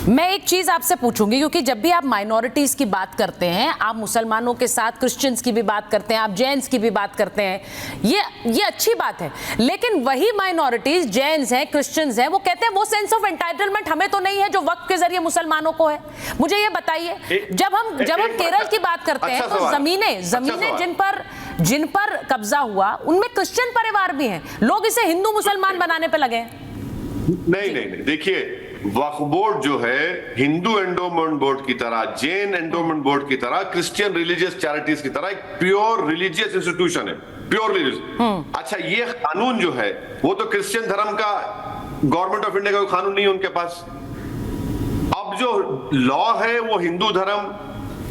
मैं एक चीज आपसे पूछूंगी, क्योंकि जब भी आप माइनॉरिटीज की बात करते हैं, आप मुसलमानों के साथ क्रिश्चियंस की भी बात करते हैं, आप जैन्स की भी बात करते हैं, ये अच्छी बात है। लेकिन वही माइनॉरिटीज, जैन्स हैं, क्रिश्चियंस हैं, वो कहते हैं वो सेंस ऑफ एंटाइटलमेंट हमें तो नहीं है जो वक्फ के जरिए मुसलमानों को है। मुझे ये बताइए, जब हम केरल की बात करते हैं तो जमीनें जिन पर कब्जा हुआ उनमें क्रिश्चियन परिवार भी हैं। लोग इसे हिंदू मुसलमान बनाने पे लगे हैं। नहीं, देखिए, वक्फ बोर्ड जो है हिंदू एंडोमेंट बोर्ड की तरह, जैन एंडोमेंट बोर्ड की तरह, क्रिश्चियन रिलीजियस चैरिटीज की तरह एक प्योर रिलीजियस इंस्टीट्यूशन है, प्योर रिलीजियस। अच्छा, ये कानून जो है वो तो क्रिश्चियन धर्म का, गवर्नमेंट ऑफ इंडिया का कोई कानून नहीं है उनके पास। अब जो लॉ है वो हिंदू धर्म,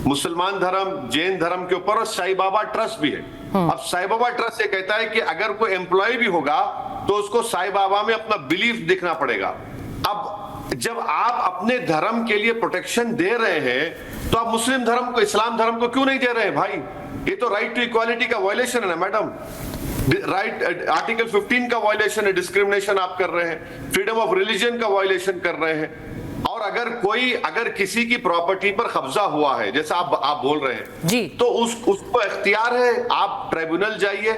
मुसलमान धर्म, जैन धर्म के ऊपर, और साईं बाबा ट्रस्ट भी है। अब साईं बाबा ट्रस्ट ये कहता है कि अगर कोई एम्प्लॉय भी होगा तो उसको साईं बाबा में अपना बिलीफ दिखना पड़ेगा। अब जब आप अपने धर्म के लिए प्रोटेक्शन दे रहे हैं तो आप मुस्लिम धर्म को, इस्लाम धर्म को क्यों नहीं दे रहे हैं भाई? ये तो राइट टू इक्वालिटी का वायलेशन है ना मैडम। राइट, आर्टिकल 15 का वायलेशन है, डिस्क्रिमिनेशन आप कर रहे हैं, फ्रीडम ऑफ रिलीजन का वायलेशन कर रहे हैं। और अगर किसी की प्रॉपर्टी पर कब्जा हुआ है, जैसा आप बोल रहे हैं जी, तो उसको इख्तियार है, आप ट्राइब्यूनल जाइए,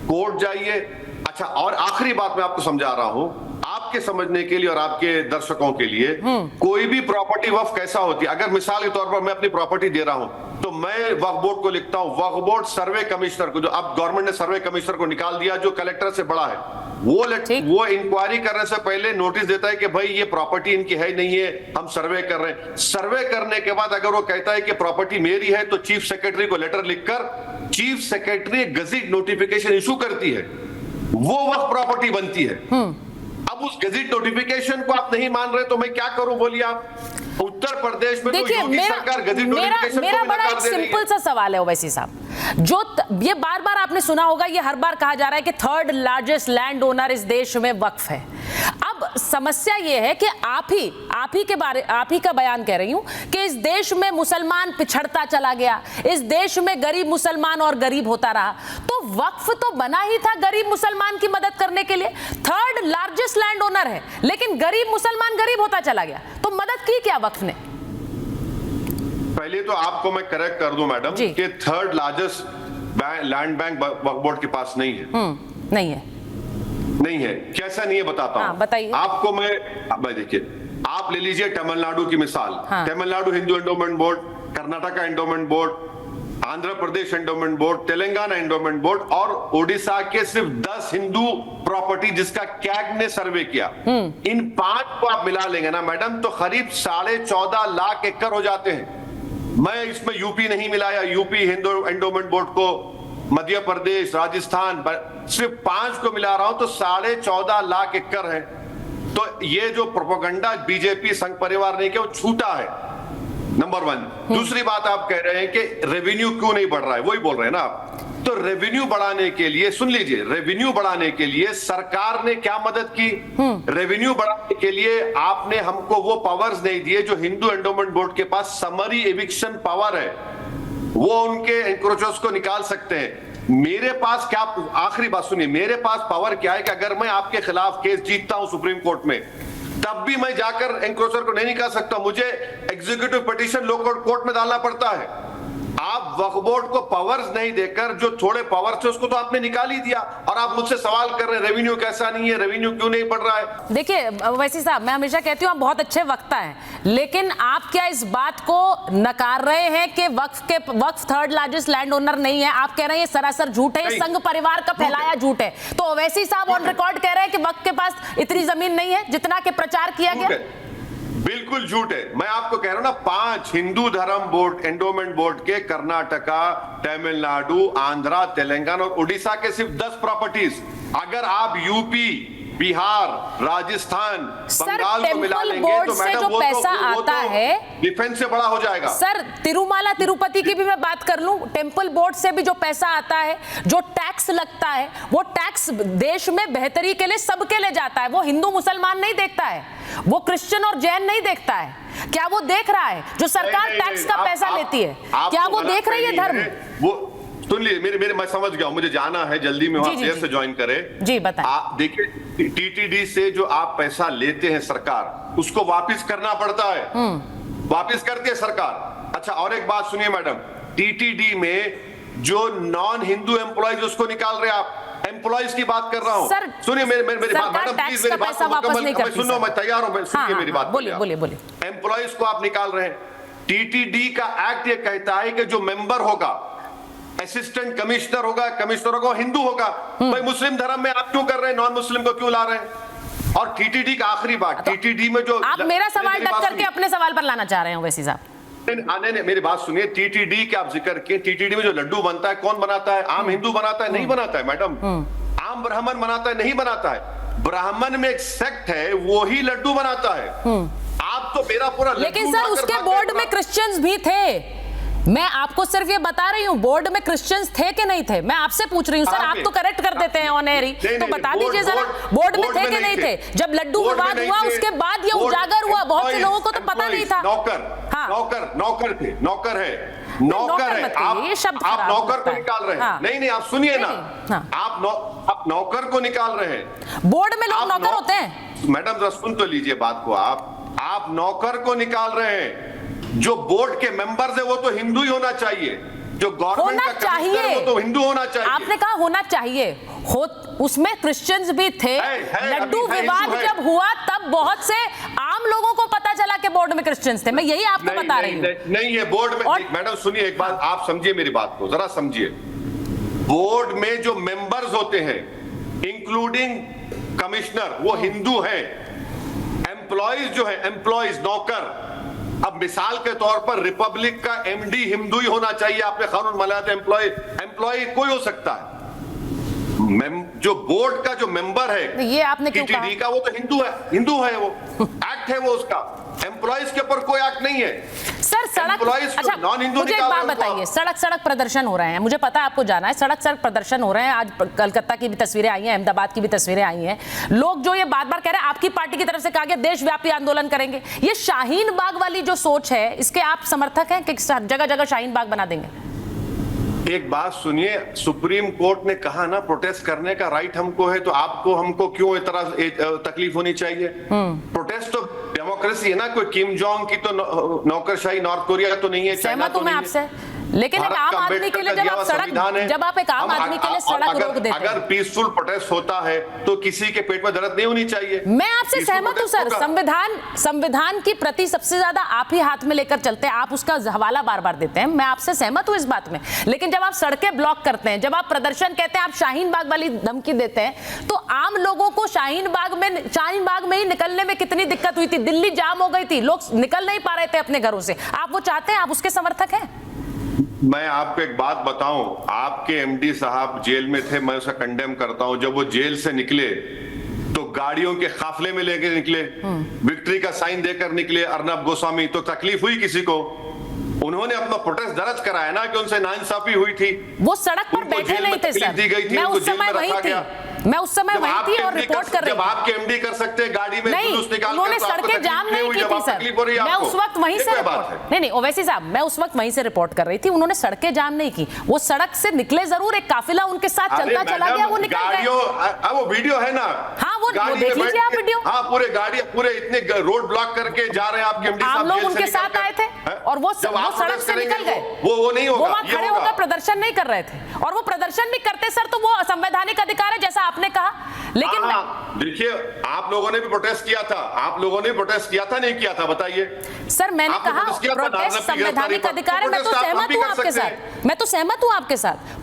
कोर्ट जाइए। अच्छा, और आखिरी बात मैं आपको समझा रहा हूं, आपके समझने के लिए और आपके दर्शकों के लिए, कोई भी प्रॉपर्टी वक्फ कैसा होती है। अगर मिसाल के तौर पर मैं अपनी प्रॉपर्टी दे रहा हूं तो मैं वक्फ बोर्ड को लिखता हूं, वक्फ बोर्ड सर्वे कमिश्नर को, जो अब गवर्नमेंट ने सर्वे कमिश्नर को निकाल दिया जो कलेक्टर से बड़ा है, वो इंक्वायरी करने से पहले नोटिस देता है कि भाई ये प्रॉपर्टी इनकी है नहीं है, हम सर्वे कर रहे हैं। सर्वे करने के बाद अगर वो कहता है कि प्रॉपर्टी मेरी है तो चीफ सेक्रेटरी को लेटर लिखकर chief secretary gazette notification issue करती है, वो वक्फ प्रॉपर्टी बनती है। अब उस गजेट नोटिफिकेशन को आप नहीं मान रहे तो मैं क्या करूं, बोलिए आप। उत्तर प्रदेश में देखिए, तो सरकार गजेट नोटिफिकेशन मेरा बड़ा एक सिंपल सा सवाल है ओवैसी साहब, जो ये बार बार आपने सुना होगा, ये हर बार कहा जा रहा है कि थर्ड लार्जेस्ट लैंड ओनर इस देश में वक्फ है। अब समस्या ये है कि आप ही का बयान कह रही हूं कि इस देश में मुसलमान पिछड़ता चला गया, इस देश में गरीब मुसलमान और गरीब होता रहा। तो वक्फ तो बना ही था गरीब मुसलमान की मदद करने के लिए, थर्ड लार्जेस्ट लैंड ओनर है, लेकिन गरीब मुसलमान गरीब होता चला गया, तो मदद की क्या वक्फ ने? पहले तो आपको मैं करेक्ट कर दूं मैडम कि थर्ड लार्जेस्ट लैंड बैंक वक्फ बोर्ड के पास नहीं है। नहीं है, कैसा नहीं है बताता हूं। बताइए। आपको मैं देखिए, आप ले लीजिए तमिलनाडु की मिसाल। Tamil Nadu Hindu endowment board, Karnataka endowment board, Andhra Pradesh endowment board, Telangana endowment board और ओडिशा के सिर्फ 10 हिंदू प्रॉपर्टी जिसका कैग ने सर्वे किया। इन 5 को आप मिला लेंगे ना मैडम तो करीब 14.5 लाख एकड़ हो जाते हैं। मैं इसमें यूपी नहीं मिलाया, यूपी हिंदू एंडोमेंट बोर्ड को, मध्य प्रदेश, राजस्थान, सिर्फ 5 को मिला रहा हूं तो 14.5 लाख एकड़ है। तो ये जो प्रोपेगेंडा बीजेपी संघ परिवार ने किया वो छूटा है, नंबर 1। दूसरी बात आप कह रहे हैं कि रेवेन्यू क्यों नहीं बढ़ रहा है, वही बोल रहे हैं ना आप। तो रेवेन्यू बढ़ाने के लिए, सुन लीजिए, रेवेन्यू बढ़ाने के लिए सरकार ने क्या मदद की? रेवेन्यू बढ़ाने के लिए आपने हमको वो पावर्स नहीं दिए जो हिंदू एंडोमेंट बोर्ड के पास समरी एविक्शन पावर है, वो उनके एंक्रोचर्स को निकाल सकते हैं। मेरे पास क्या, आखिरी बात सुनिए, मेरे पास पावर क्या है कि अगर मैं आपके खिलाफ केस जीतता हूं सुप्रीम कोर्ट में, तब भी मैं जाकर एंक्रोचर को नहीं निकाल सकता, मुझे एग्जीक्यूटिव पिटीशन लोकल कोर्ट में डालना पड़ता है। आप वक्फ बोर्ड को पावर्स नहीं देकर जो थोड़े पावर्स थे उसको तो आपने निकाल ही दिया, और आप मुझसे सवाल कर रहे हैं रेवेन्यू कैसा नहीं है, रेवेन्यू क्यों नहीं बढ़ रहा है। देखिए वैसी साहब, मैं हमेशा कहती हूँ आप बहुत अच्छे वक्ता हैं, लेकिन आप क्या इस बात को नकार रहे हैं कि वक्फ थर्ड लार्जेस्ट लैंड ओनर नहीं है? आप कह रहे हैं ये सरासर झूठ है, संघ परिवार का फैलाया झूठ है। तो ओवैसी साहब ऑन रिकॉर्ड कह रहे हैं कि वक्फ के पास इतनी जमीन नहीं है जितना के प्रचार किया गया। बिल्कुल झूठ है। मैं आपको कह रहा हूं ना, 5 हिंदू धर्म बोर्ड, एंडोमेंट बोर्ड के कर्नाटका, तमिलनाडु, आंध्रा, तेलंगाना और उड़ीसा के सिर्फ 10 प्रॉपर्टीज। अगर आप यूपी, बिहार, राजस्थान, बंगाल को मिला लेंगे तो मैडम जो पैसा आता है डिफेंस से बड़ा हो जाएगा। सर तिरुमाला तिरुपति की भी मैं बात कर लूं, टेम्पल बोर्ड से भी जो पैसा आता है, जो टैक्स लगता है, वो टैक्स देश में बेहतरी के लिए सबके लिए जाता है। वो हिंदू मुसलमान नहीं देखता है, वो क्रिश्चियन और जैन नहीं देखता है। क्या वो देख रहा है जो सरकार टैक्स का पैसा लेती है, क्या वो देख रही है धर्म? वो सुन लीजिए, मेरे मैं समझ गया, मुझे जाना है जल्दी में, वहां देर से ज्वाइन करे। जी बताएं। देखिए टीटीडी से जो आप पैसा लेते हैं सरकार, उसको वापस करना पड़ता है, वापस करती है सरकार। अच्छा, और एक बात सुनिए मैडम, टीटीडी में जो नॉन हिंदू एम्प्लॉयज उसको निकाल रहे हैं आप, एम्प्लॉयज की बात कर रहा हूं। सुनिए मेरी बात मैडम, प्लीज मेरी बात को मुकम्मल सुनो, मैं तैयार हूं, सुनिए मेरी बात। बोलिए। एम्प्लॉयज को आप निकाल रहे हैं। टीटीडी का एक्ट ये कहता है कि जो मेंबर होगा, असिस्टेंट कमिश्नर होगा, हिंदू होगा। भाई मुस्लिम धर्म में आप क्यों कर रहे हैं, नॉन मुस्लिम को क्यों ला रहे हैं? और टीटीडी का आखिरी बात, टीटीडी में जो आप मेरा सवाल टक करके अपने सवाल पर लाना चाह रहे हैं ओवैसी साहब। नहीं, मेरी बात सुनिए। टीटीडी के आप जिक्र किए, टीटीडी में जो लड्डू बनता है कौन बनाता है? आम हिंदू बनाता है? नहीं बनाता है मैडम। आम ब्राह्मण बनाता है? नहीं बनाता है। ब्राह्मण में एक सेक्ट है, वो ही लड्डू बनाता है। आप तो मेरा पूरा, लेकिन सर उसके बोर्ड में क्रिश्चियंस भी थे। मैं आपको सिर्फ ये बता रही हूँ, बोर्ड में क्रिश्चियंस थे कि नहीं थे, मैं आपसे पूछ रही हूँ। सर आप तो करेक्ट कर देते हैं ऑन एयर ही, तो बता दीजिए जरा, बोर्ड में थे कि नहीं थे? जब लड्डू विवाद हुआ उसके बाद ये उजागर हुआ, बहुत से लोगों को तो पता नहीं था। नौकर थे, नौकर है। आप नौकर को निकाल रहे हैं। नहीं, आप सुनिए ना, आप नौकर को निकाल रहे हैं। बोर्ड में लोग नौकर होते हैं मैडम, जरा सुन तो लीजिए बात को। आप नौकर को निकाल रहे हैं। जो बोर्ड के मेंबर्स है वो तो हिंदू ही होना चाहिए, जो गवर्नमेंट का कमिश्नर है वो तो हिंदू होना चाहिए। आपने कहा होना चाहिए, उसमें क्रिश्चियंस भी थे। लड्डू विवाद जब हुआ तब बहुत से आम लोगों को पता चला कि बोर्ड में क्रिश्चियंस थे। मैं यही आपको बता रही हूँ। नहीं, ये बोर्ड में मैडम सुनिए एक बात, आप समझिए मेरी बात को, जरा समझिए। बोर्ड में जो मेंबर्स होते हैं इंक्लूडिंग कमिश्नर, वो हिंदू हैं। एम्प्लॉइज जो है, एम्प्लॉइज नौकर, अब मिसाल के तौर पर रिपब्लिक का एमडी हिंदू ही होना चाहिए, आपने कानून बनाया था। एम्प्लॉय कोई हो सकता है। जो बोर्ड का जो मेंबर है ये आपने क्यों कहा? टीटीडी का, वो तो हिंदू है वो एक्ट है वो उसका। एम्प्लॉइज के ऊपर कोई एक्ट नहीं है सर। सड़क, अच्छा मुझे एक बात बताइए, सड़क प्रदर्शन हो रहे हैं, मुझे पता है आपको जाना है, सड़क प्रदर्शन हो रहे हैं। आज कलकत्ता की भी तस्वीरें आई हैं, अहमदाबाद की भी तस्वीरें आई हैं। लोग जो ये बार कह रहे हैं, आपकी पार्टी की तरफ से कहा गया देशव्यापी आंदोलन करेंगे। ये शाहीन बाग वाली जो सोच है, इसके आप समर्थक हैं कि जगह जगह शाहीन बाग बना देंगे? एक बात सुनिए, सुप्रीम कोर्ट ने कहा ना प्रोटेस्ट करने का राइट हमको है, तो आपको हमको क्यों इतना तकलीफ होनी चाहिए? प्रोटेस्ट तो डेमोक्रेसी है ना, कोई किम जोंग की तो नौकरशाही नॉर्थ कोरिया तो नहीं है, चाइना तो नहीं है। आपसे, लेकिन एक आम आदमी के लिए जब आप एक आम आदमी के लिए सड़क रोक देते हैं, अगर पीसफुल प्रोटेस्ट होता है तो किसी के पेट में दर्द नहीं होनी चाहिए। मैं आपसे सहमत हूं सर। संविधान की प्रति सबसे ज्यादा आप ही हाथ में लेकर चलते हैं, आप उसका हवाला बार देते हैं, मैं आपसे सहमत हूं इस बात में। लेकिन जब आप सड़कें ब्लॉक करते हैं, जब आप प्रदर्शन कहते हैं, आप शाहीन बाग वाली धमकी देते हैं, तो आम लोगों को शाहीन बाग में ही निकलने में कितनी दिक्कत हुई थी। दिल्ली जाम हो गई थी, लोग निकल नहीं पा रहे थे अपने घरों से। आप वो चाहते हैं, आप उसके समर्थक हैं? मैं आपको एक बात बताऊं, आपके एमडी साहब जेल में थे, मैं उसे कंडेम करता हूं। जब वो जेल से निकले तो गाड़ियों के काफिले में लेके निकले, विक्ट्री का साइन देकर निकले अर्नब गोस्वामी। तो तकलीफ हुई किसी को? उन्होंने अपना प्रोटेस्ट दर्ज कराया ना कि उनसे नाइंसाफी हुई थी। वो सड़क पर बैठे नहीं थे सर, मैं उस समय वहीं थी और रिपोर्ट कर रही थी। जब आपके एमडी कर सकते हैं गाड़ी में जुलूस निकाल, उन्होंने सड़कें जाम नहीं की थी सर। मैं उस वक्त वहीं से नहीं ओवैसी साहब, मैं उस वक्त वहीं से रिपोर्ट कर रही थी। उन्होंने सड़कें जाम नहीं की, वो सड़क से निकले जरूर, एक काफिला उनके साथ चलता चला गया, वो निकल गए। वो वीडियो है ना, हाँ वो देख लीजिए आप वीडियो। हाँ, पूरे इतने रोड ब्लॉक करके जा रहे हैं आपके एमडी साहब, लोग उनके साथ आए थे और वो सड़क से निकल गए। वो नहीं होगा, वो वहां खड़े होकर प्रदर्शन नहीं कर रहे थे, और वो प्रदर्शन भी करते सर तो वो संवैधानिक अधिकार है जैसा आपने कहा। लेकिन देखिए, आप लोगों ने भी प्रोटेस्ट किया था, नहीं किया था, बताइए सर। मैंने कहा प्रोटेस्ट संवैधानिक अधिकार है, मैं तो सहमत हूं आपके साथ।